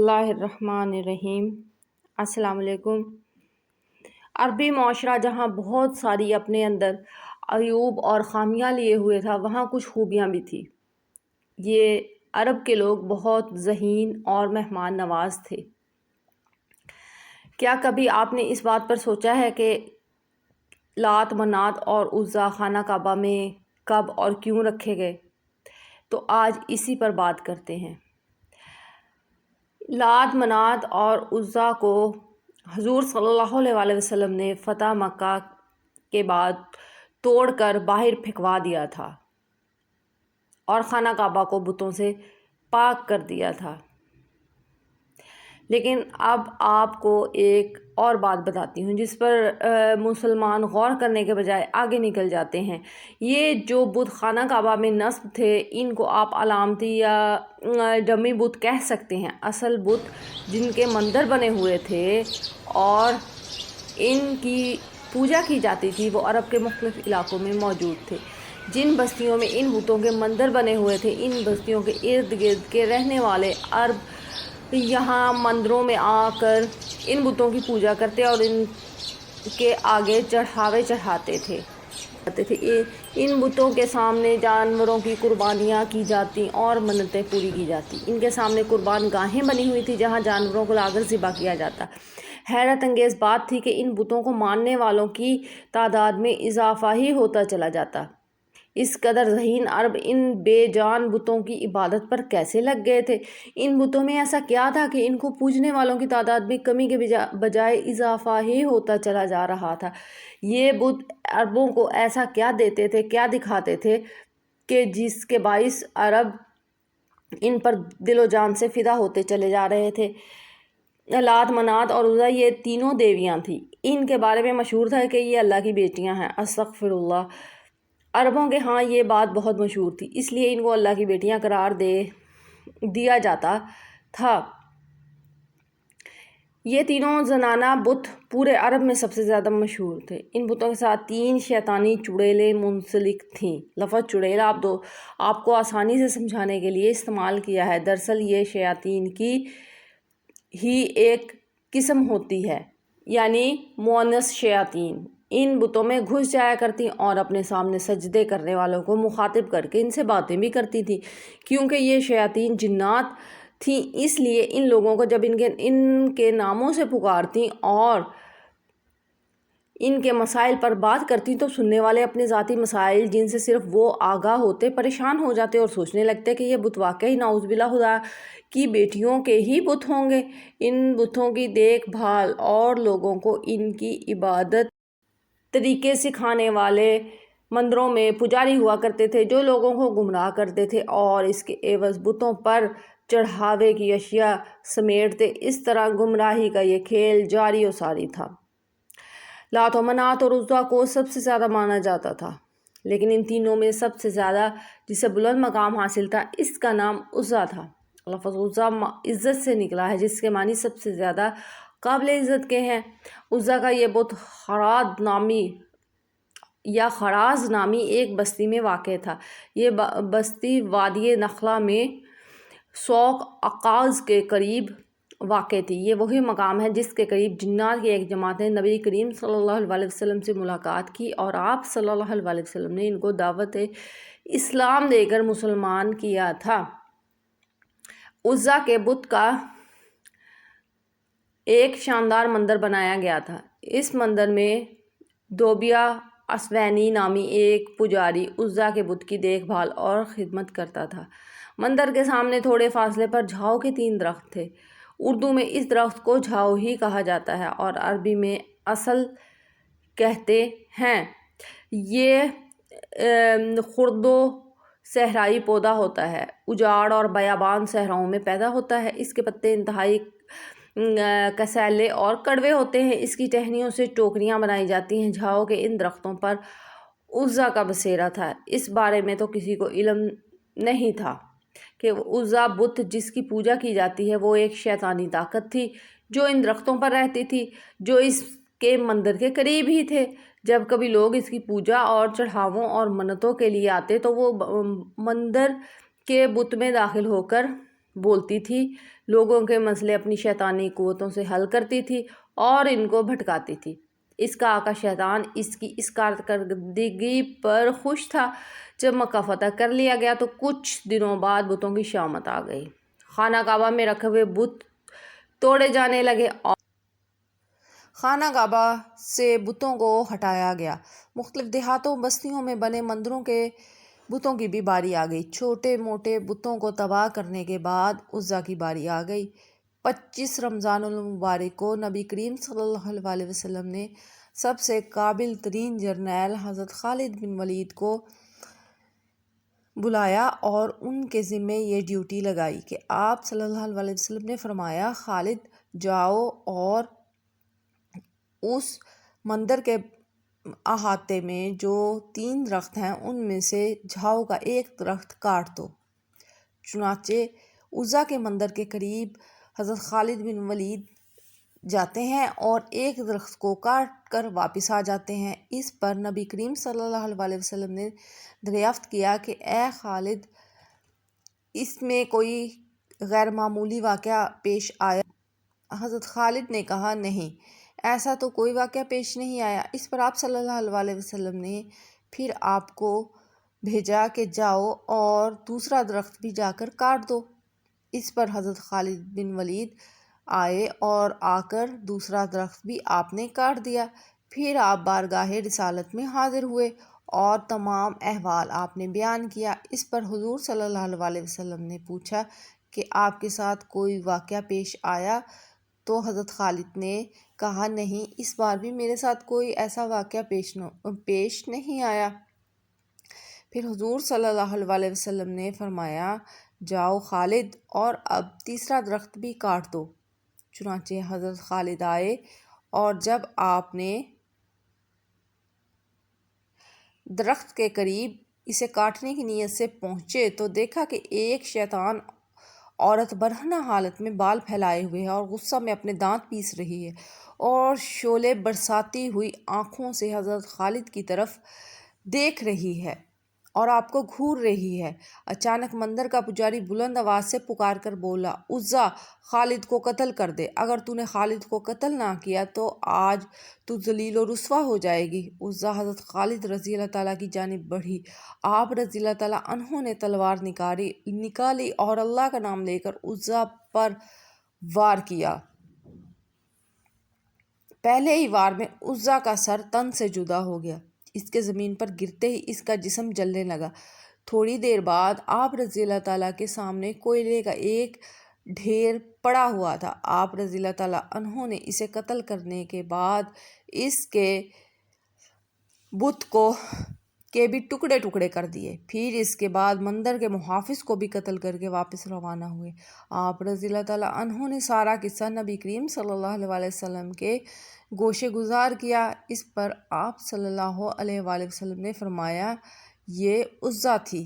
اللہ الرحمن الرحیم۔ السلام علیکم۔ عربی معاشرہ جہاں بہت ساری اپنے اندر عیوب اور خامیاں لیے ہوئے تھا، وہاں کچھ خوبیاں بھی تھی۔ یہ عرب کے لوگ بہت ذہین اور مہمان نواز تھے۔ کیا کبھی آپ نے اس بات پر سوچا ہے کہ لات، منات اور عزیٰ خانہ کعبہ میں کب اور کیوں رکھے گئے؟ تو آج اسی پر بات کرتے ہیں۔ لات، منات اور عزیٰ کو حضور صلی اللہ علیہ وسلم نے فتح مکہ کے بعد توڑ کر باہر پھینکوا دیا تھا اور خانہ کعبہ کو بتوں سے پاک کر دیا تھا۔ لیکن اب آپ کو ایک اور بات بتاتی ہوں جس پر مسلمان غور کرنے کے بجائے آگے نکل جاتے ہیں۔ یہ جو بت خانہ کعبہ میں نصب تھے، ان کو آپ علامتی یا ڈمی بت کہہ سکتے ہیں۔ اصل بت جن کے مندر بنے ہوئے تھے اور ان کی پوجا کی جاتی تھی، وہ عرب کے مختلف علاقوں میں موجود تھے۔ جن بستیوں میں ان بتوں کے مندر بنے ہوئے تھے، ان بستیوں کے ارد گرد کے رہنے والے عرب یہاں مندروں میں آ کر ان بتوں کی پوجا کرتے اور ان کے آگے چڑھاوے چڑھاتے تھے۔ ان بتوں کے سامنے جانوروں کی قربانیاں کی جاتی اور منتیں پوری کی جاتی۔ ان کے سامنے قربان گاہیں بنی ہوئی تھی جہاں جانوروں کو لا کر ذبح کیا جاتا۔ حیرت انگیز بات تھی کہ ان بتوں کو ماننے والوں کی تعداد میں اضافہ ہی ہوتا چلا جاتا۔ اس قدر ذہین عرب ان بے جان بتوں کی عبادت پر کیسے لگ گئے تھے؟ ان بتوں میں ایسا کیا تھا کہ ان کو پوجنے والوں کی تعداد میں کمی کے بجائے اضافہ ہی ہوتا چلا جا رہا تھا؟ یہ بت عربوں کو ایسا کیا دیتے تھے، کیا دکھاتے تھے کہ جس کے باعث عرب ان پر دل و جان سے فدا ہوتے چلے جا رہے تھے؟ لات، منات اور عزیٰ یہ تینوں دیویاں تھیں۔ ان کے بارے میں مشہور تھا کہ یہ اللہ کی بیٹیاں ہیں۔ استغفر اللہ۔ عربوں کے ہاں یہ بات بہت مشہور تھی، اس لیے ان کو اللہ کی بیٹیاں قرار دیا جاتا تھا۔ یہ تینوں زنانہ بت پورے عرب میں سب سے زیادہ مشہور تھے۔ ان بتوں کے ساتھ 3 شیطانی چڑیلیں منسلک تھیں۔ لفظ چڑیل آپ کو آسانی سے سمجھانے کے لیے استعمال کیا ہے۔ دراصل یہ شیاطین کی ہی ایک قسم ہوتی ہے، یعنی مؤنث شیاطین۔ ان بتوں میں گھس جایا کرتی اور اپنے سامنے سجدے کرنے والوں کو مخاطب کر کے ان سے باتیں بھی کرتی تھیں۔ کیونکہ یہ شیاطین جنات تھیں، اس لیے ان لوگوں کو جب ان کے ناموں سے پکارتی اور ان کے مسائل پر بات کرتی تو سننے والے اپنے ذاتی مسائل جن سے صرف وہ آگاہ ہوتے پریشان ہو جاتے اور سوچنے لگتے کہ یہ بت واقعی نعوذ باللہ خدا کی بیٹیوں کے ہی بت ہوں گے۔ ان بتوں کی دیکھ بھال اور لوگوں کو ان کی عبادت طریقے سکھانے والے مندروں میں پجاری ہوا کرتے تھے جو لوگوں کو گمراہ کرتے تھے اور اس کے عوض بتوں پر چڑھاوے کی اشیاء سمیٹتے۔ اس طرح گمراہی کا یہ کھیل جاری و ساری تھا۔ لات و منات اور عزیٰ کو سب سے زیادہ مانا جاتا تھا، لیکن ان تینوں میں سب سے زیادہ جسے بلند مقام حاصل تھا، اس کا نام عزیٰ تھا۔ لفظ عزیٰ عزت سے نکلا ہے، جس کے معنی سب سے زیادہ قابل عزت کے ہیں۔ عزیٰ کا یہ بت خراز نامی ایک بستی میں واقع تھا۔ یہ بستی وادی نخلہ میں سوق عکاظ کے قریب واقع تھی۔ یہ وہی مقام ہے جس کے قریب جنات کی ایک جماعت نے نبی کریم صلی اللہ علیہ وسلم سے ملاقات کی اور آپ صلی اللہ علیہ وسلم نے ان کو دعوت اسلام دے کر مسلمان کیا تھا۔ عزیٰ کے بت کا ایک شاندار مندر بنایا گیا تھا۔ اس مندر میں دوبیہ اسوینی نامی ایک پجاری عزیٰ کے بت کی دیکھ بھال اور خدمت کرتا تھا۔ مندر کے سامنے تھوڑے فاصلے پر جھاؤ کے 3 درخت تھے۔ اردو میں اس درخت کو جھاؤ ہی کہا جاتا ہے اور عربی میں اصل کہتے ہیں۔ یہ خرد و صحرائی پودا ہوتا ہے، اجاڑ اور بیابان صحراؤں میں پیدا ہوتا ہے۔ اس کے پتے انتہائی کسیلے اور کڑوے ہوتے ہیں۔ اس کی ٹہنیوں سے ٹوکریاں بنائی جاتی ہیں۔ جھاؤ کے ان درختوں پر عزیٰ کا بسیرا تھا۔ اس بارے میں تو کسی کو علم نہیں تھا کہ عزیٰ بت جس کی پوجا کی جاتی ہے وہ ایک شیطانی طاقت تھی جو ان درختوں پر رہتی تھی، جو اس کے مندر کے قریب ہی تھے۔ جب کبھی لوگ اس کی پوجا اور چڑھاووں اور منتوں کے لیے آتے تو وہ مندر کے بت میں داخل ہو کر بولتی تھی، لوگوں کے مسئلے اپنی شیطانی قوتوں سے حل کرتی تھی اور ان کو بھٹکاتی تھی۔ اس کا آقا شیطان اس کی اس کارکردگی پر خوش تھا۔ جب مکہ فتح کر لیا گیا تو کچھ دنوں بعد بتوں کی شامت آ گئی۔ خانہ کعبہ میں رکھے ہوئے بت توڑے جانے لگے اور خانہ کعبہ سے بتوں کو ہٹایا گیا۔ مختلف دیہاتوں بستیوں میں بنے مندروں کے بتوں کی بھی باری آ گئی۔ چھوٹے موٹے بتوں کو تباہ کرنے کے بعد عزا کی باری آ گئی۔ 25 رمضان المبارک کو نبی کریم صلی اللہ علیہ وسلم نے سب سے قابل ترین جرنیل حضرت خالد بن ولید کو بلایا اور ان کے ذمہ یہ ڈیوٹی لگائی کہ آپ صلی اللہ علیہ وسلم نے فرمایا، خالد جاؤ اور اس مندر کے احاطے میں جو 3 درخت ہیں ان میں سے جھاؤ کا ایک درخت کاٹ دو۔ چنانچہ عزا کے مندر کے قریب حضرت خالد بن ولید جاتے ہیں اور ایک درخت کو کاٹ کر واپس آ جاتے ہیں۔ اس پر نبی کریم صلی اللہ علیہ وسلم نے دریافت کیا کہ اے خالد، اس میں کوئی غیر معمولی واقعہ پیش آیا؟ حضرت خالد نے کہا، نہیں، ایسا تو کوئی واقعہ پیش نہیں آیا۔ اس پر آپ صلی اللہ علیہ وسلم نے پھر آپ کو بھیجا کہ جاؤ اور دوسرا درخت بھی جا کر کاٹ دو۔ اس پر حضرت خالد بن ولید آئے اور آ کر دوسرا درخت بھی آپ نے کاٹ دیا۔ پھر آپ بارگاہ رسالت میں حاضر ہوئے اور تمام احوال آپ نے بیان کیا۔ اس پر حضور صلی اللہ علیہ وسلم نے پوچھا کہ آپ کے ساتھ کوئی واقعہ پیش آیا؟ تو حضرت خالد نے کہا، نہیں، اس بار بھی میرے ساتھ کوئی ایسا واقعہ پیش نہیں آیا۔ پھر حضور صلی اللہ علیہ وسلم نے فرمایا، جاؤ خالد اور اب تیسرا درخت بھی کاٹ دو۔ چنانچہ حضرت خالد آئے اور جب آپ نے درخت کے قریب اسے کاٹنے کی نیت سے پہنچے تو دیکھا کہ ایک شیطان عورت برہنہ حالت میں بال پھیلائے ہوئے ہے اور غصہ میں اپنے دانت پیس رہی ہے اور شعلے برساتی ہوئی آنکھوں سے حضرت خالد کی طرف دیکھ رہی ہے اور آپ کو گھور رہی ہے۔ اچانک مندر کا پجاری بلند آواز سے پکار کر بولا، عزا، خالد کو قتل کر دے۔ اگر تو نے خالد کو قتل نہ کیا تو آج تو ذلیل و رسوا ہو جائے گی۔ عزا حضرت خالد رضی اللہ تعالیٰ کی جانب بڑھی۔ آپ رضی اللہ تعالیٰ عنہ نے تلوار نکالی اور اللہ کا نام لے کر عزا پر وار کیا۔ پہلے ہی وار میں عزا کا سر تن سے جدا ہو گیا۔ اس کے زمین پر گرتے ہی اس کا جسم جلنے لگا۔ تھوڑی دیر بعد آپ رضی اللہ تعالیٰ کے سامنے کوئلے کا ایک ڈھیر پڑا ہوا تھا۔ آپ رضی اللہ تعالیٰ عنہ نے اسے قتل کرنے کے بعد اس کے بت کے بھی ٹکڑے ٹکڑے کر دیے۔ پھر اس کے بعد مندر کے محافظ کو بھی قتل کر کے واپس روانہ ہوئے۔ آپ رضی اللہ تعالیٰ عنہ نے سارا قصہ نبی کریم صلی اللہ علیہ وسلم کے گوشے گزار کیا۔ اس پر آپ صلی اللہ علیہ وسلم نے فرمایا، یہ عزا تھی۔